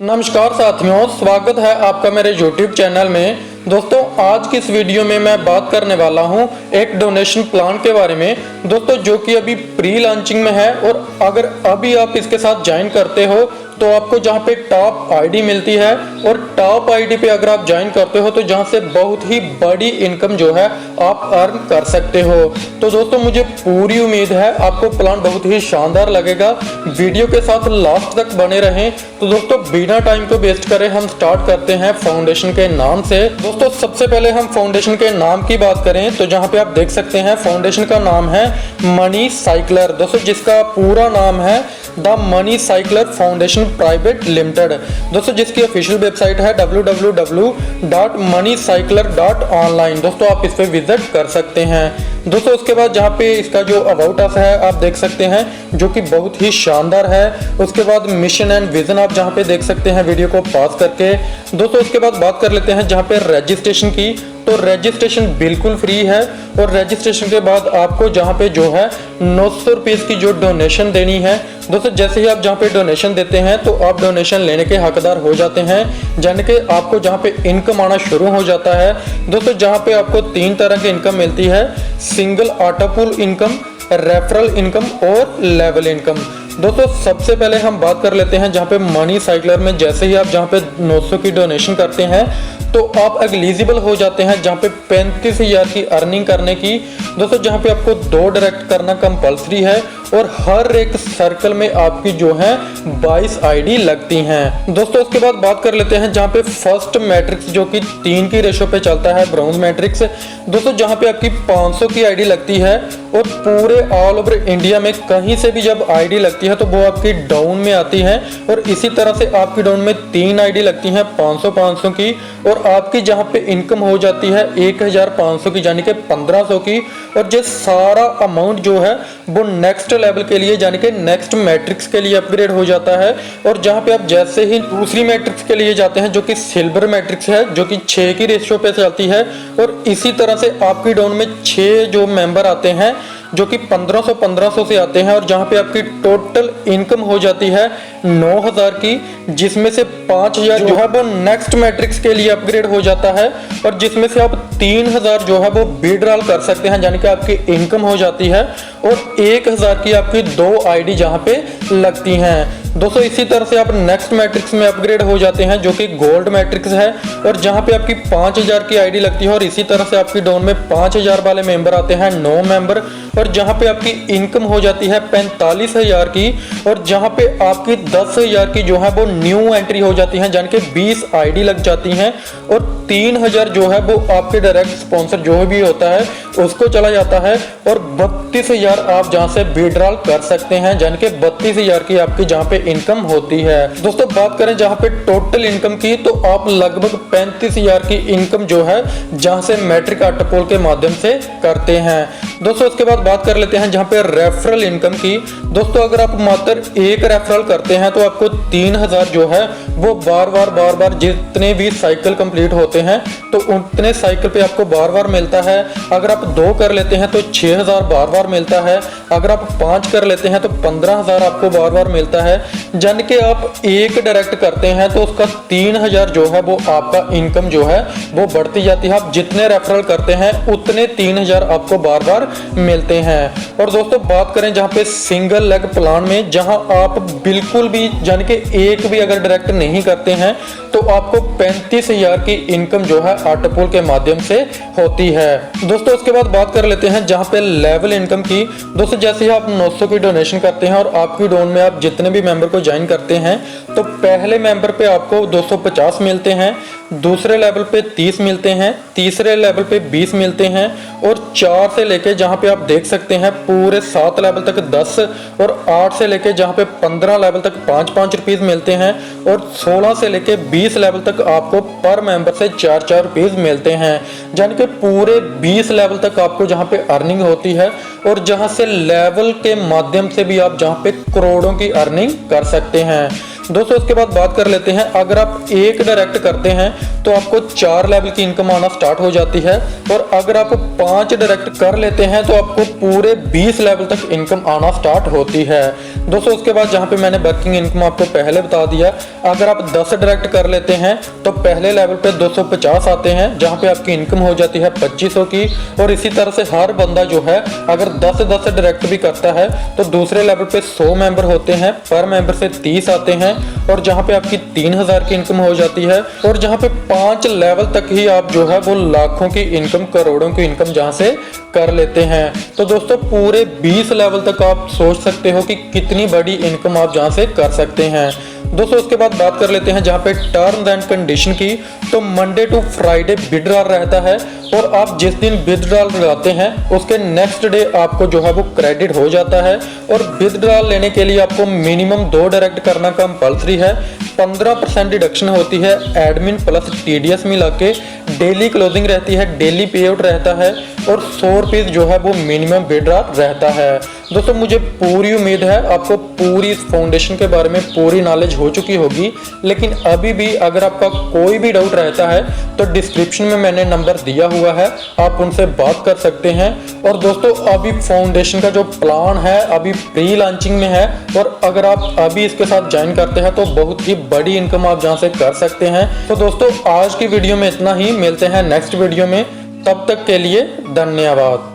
नमस्कार साथियों, स्वागत है आपका मेरे YouTube चैनल में। दोस्तों, आज की इस वीडियो में मैं बात करने वाला हूं एक डोनेशन प्लान के बारे में दोस्तों, जो कि अभी प्री लॉन्चिंग में है। और अगर अभी आप इसके साथ ज्वाइन करते हो तो आपको जहां पे टॉप आईडी मिलती है, और टॉप आईडी पे अगर आप ज्वाइन करते हो तो जहां से बहुत ही बड़ी इनकम जो है आप अर्न कर सकते हो। तो दोस्तों, मुझे पूरी उम्मीद है आपको प्लान बहुत ही शानदार लगेगा। वीडियो के साथ लास्ट तक बने रहें। तो दोस्तों, बिना टाइम को वेस्ट करे हम स्टार्ट करते हैं फाउंडेशन के नाम से। दोस्तों, सबसे पहले हम फाउंडेशन के नाम की बात करें तो जहां पे आप देख सकते हैं फाउंडेशन का नाम है मनी साइक्लर दोस्तों, जिसका पूरा नाम है the money cycler foundation private limited दोस्तों, जिसकी ऑफिशियल वेबसाइट है www.moneycycler.online। दोस्तों, आप इस पे विजिट कर सकते हैं। दोस्तों, उसके बाद जहाँ पे इसका जो अबाउट अस है आप देख सकते हैं, जो कि बहुत ही शानदार है। उसके बाद मिशन एंड विजन आप जहाँ पे देख सकते हैं वीडियो को पॉज करके। दोस्तों, उसके बाद बात कर लेते हैं जहाँ पे रजिस्ट्रेशन की। तो रजिस्ट्रेशन बिल्कुल फ्री है, और रजिस्ट्रेशन के बाद आपको जहाँ पे जो है 900 रुपीज़ की जो डोनेशन देनी है दोस्तों, जैसे ही आप जहाँ पे डोनेशन देते हैं तो आप डोनेशन लेने के हकदार हो जाते हैं, यानी कि आपको जहाँ पे इनकम आना शुरू हो जाता है। दोस्तों, जहाँ पे आपको 3 तरह की इनकम मिलती है: सिंगल ऑटोपुल इनकम, रेफरल इनकम और लेवल इनकम। दोस्तों, सबसे पहले हम बात कर लेते हैं जहाँ पे मनी साइक्लर में जैसे ही आप जहाँ पे 900 की डोनेशन करते हैं तो आप एलिजिबल हो जाते हैं जहाँ पे 35,000 की अर्निंग करने की। दोस्तों, जहाँ पे आपको 2 डायरेक्ट करना कंपलसरी है, और हर एक सर्कल में आपकी जो है 22 आईडी लगती हैं। दोस्तों, उसके बाद बात कर लेते हैं जहाँ पे फर्स्ट मैट्रिक्स जो कि 3 की रेशो पे चलता है, ब्रॉन्ज मैट्रिक्स दोस्तों, जहाँ पे आपकी 500 की आईडी लगती है। और पूरे ऑल ओवर इंडिया में कहीं से भी जब आईडी लगती है तो वो आपकी डाउन में आती है, और इसी तरह से आपकी डाउन में 3 आईडी लगती हैं 500 की, और आपकी जहाँ पे इनकम हो जाती है 1500 की, यानी कि 1500 की। और ये सारा अमाउंट जो है वो नेक्स्ट लेवल के लिए यानी कि नेक्स्ट मैट्रिक्स के लिए अपग्रेड हो जाता है। और जहाँ पे आप जैसे ही दूसरी मैट्रिक्स के लिए जाते हैं जो कि सिल्वर मैट्रिक्स है, जो कि 6 की रेशियो पे चलती है, और इसी तरह से आपकी डाउन में 6 जो मेंबर आते हैं जो कि 1500 से आते हैं, और जहाँ पे आपकी टोटल इनकम हो जाती है 9000 की, जिसमें से 5000 जो है वो नेक्स्ट मैट्रिक्स के लिए अपग्रेड हो जाता है, और जिसमें से आप 3000 जो है वो विड्रॉल कर सकते हैं, यानी कि आपकी इनकम हो जाती है, और 1000 की आपकी 2 आईडी जहाँ पे लगती हैं। दोस्तों, इसी तरह से आप नेक्स्ट मैट्रिक्स में अपग्रेड हो जाते हैं जो कि गोल्ड मैट्रिक्स है, और जहाँ पे आपकी 5000 की आईडी लगती है, और इसी तरह से आपकी डाउन में 5000 वाले मेंबर आते हैं 9 मेंबर, और जहाँ पे आपकी इनकम हो जाती है 45,000 की, और जहाँ पे आपकी 10,000 की जो है वो न्यू एंट्री हो जाती है, यानी कि 20 आईडी लग जाती हैं, और 3000 जो है वो आपके डायरेक्ट स्पॉन्सर जो भी होता है उसको चला जाता है, और 32,000 आप जहाँ से विड्रॉल कर सकते हैं, यानी कि 32,000 की आपकी जहाँ पे इनकम होती है। दोस्तों, बात करें जहाँ पे टोटल इनकम की तो आप लगभग 35,000 की इनकम जो है जहाँ से मैट्रिक ऑटोपोल के माध्यम से करते हैं। दोस्तों, उसके बाद बात कर लेते हैं जहाँ पे रेफरल इनकम की। दोस्तों, अगर आप मात्र एक रेफरल करते हैं तो आपको 3000 जो है वो बार बार जितने भी साइकिल कंप्लीट होते हैं तो उतने साइकिल पे आपको बार मिलता है। अगर आप 2 कर लेते हैं तो 6000 बार मिलता है। अगर आप 5 कर लेते हैं तो 15,000 आपको बार मिलता है। यानी कि आप एक डायरेक्ट करते हैं तो उसका 3000 जो है वो आपका इनकम जो है वो बढ़ती जाती है। आप जितने रेफरल करते हैं उतने 3000 आपको बार मिलते हैं। और दोस्तों, बात करें जहाँ पे सिंगल लेग प्लान में, जहाँ आप बिल्कुल भी यानी कि एक भी अगर डायरेक्ट नहीं करते हैं तो आपको 35,000 की इनकम जो है ऑटोपोल के माध्यम से होती है। दोस्तों, उसके बाद बात कर लेते हैं जहाँ पे लेवल इनकम की। दोस्तों, जैसे ही आप 900 की डोनेशन करते हैं और आपकी डाउन में आप जितने भी मेंबर को ज्वाइन करते हैं तो पहले मेंबर पे आपको 250 मिलते हैं, दूसरे लेवल पे 30 मिलते हैं, तीसरे लेवल पे 20 मिलते हैं, और 4 से लेके जहाँ पे आप देख सकते हैं पूरे 7 लेवल तक 10, और 8 से लेके जहाँ पे 15 लेवल तक 5-5 रुपीज़ मिलते हैं, और 16 से लेके 20 लेवल तक आपको पर मेंबर से 4-4 रुपीज़ मिलते हैं, यानी कि पूरे 20 लेवल तक आपको जहाँ पे अर्निंग होती है, और जहाँ से लेवल के माध्यम से भी आप जहाँ पे करोड़ों की अर्निंग कर सकते हैं। दोस्तों, उसके बाद बात कर लेते हैं अगर आप एक डायरेक्ट करते हैं तो आपको 4 लेवल की इनकम आना स्टार्ट हो जाती है। और अगर आप 5 डायरेक्ट कर लेते हैं तो आपको पूरे 20 लेवल तक इनकम आना स्टार्ट होती है दोस्तों। उसके बाद जहाँ पे मैंने वर्किंग इनकम आपको पहले बता दिया, अगर आप 10 डायरेक्ट कर लेते हैं तो पहले लेवल पे 250 आते हैं, जहाँ पे आपकी इनकम हो जाती है 2500 की। और इसी तरह से हर बंदा जो है अगर 10 डायरेक्ट भी करता है तो दूसरे लेवल पे 100 मेंबर होते हैं, पर मेंबर से 30 आते हैं, और जहाँ पे आपकी 3000 की इनकम हो जाती है। और जहाँ पे 5 लेवल तक ही आप जो है वो लाखों की इनकम, करोड़ों की इनकम जहाँ से कर लेते हैं। तो दोस्तों पूरे 20 लेवल तक आप सोच सकते हो कि कितनी बड़ी इनकम आप जहाँ से कर सकते हैं दोस्तों। उसके बाद बात कर लेते हैं जहाँ पे टर्म्स एंड कंडीशन की। तो मंडे टू फ्राइडे विड्रॉल रहता है, और आप जिस दिन विड्रॉल लगाते हैं उसके नेक्स्ट डे आपको जो है वो क्रेडिट हो जाता है। और विड्रॉल लेने के लिए आपको मिनिमम 2 डायरेक्ट करना कंपल्सरी है। 15% डिडक्शन होती है एडमिन प्लस TDS मिला के। डेली क्लोजिंग रहती है, डेली पे आउट रहता है, और 100 रुपीज जो है वो मिनिमम विड्रॉल रहता है दोस्तों। मुझे पूरी उम्मीद है आपको पूरी इस फाउंडेशन के बारे में पूरी नॉलेज हो चुकी होगी, लेकिन अभी भी अगर आपका कोई भी डाउट रहता है तो डिस्क्रिप्शन में मैंने नंबर दिया हुआ है, आप उनसे बात कर सकते हैं। और दोस्तों अभी फाउंडेशन का जो प्लान है अभी प्री लॉन्चिंग में है, और अगर आप अभी इसके साथ ज्वाइन करते हैं तो बहुत ही बड़ी इनकम आप जहां से कर सकते हैं। तो दोस्तों आज की वीडियो में इतना ही, मिलते हैं नेक्स्ट वीडियो में, तब तक के लिए धन्यवाद।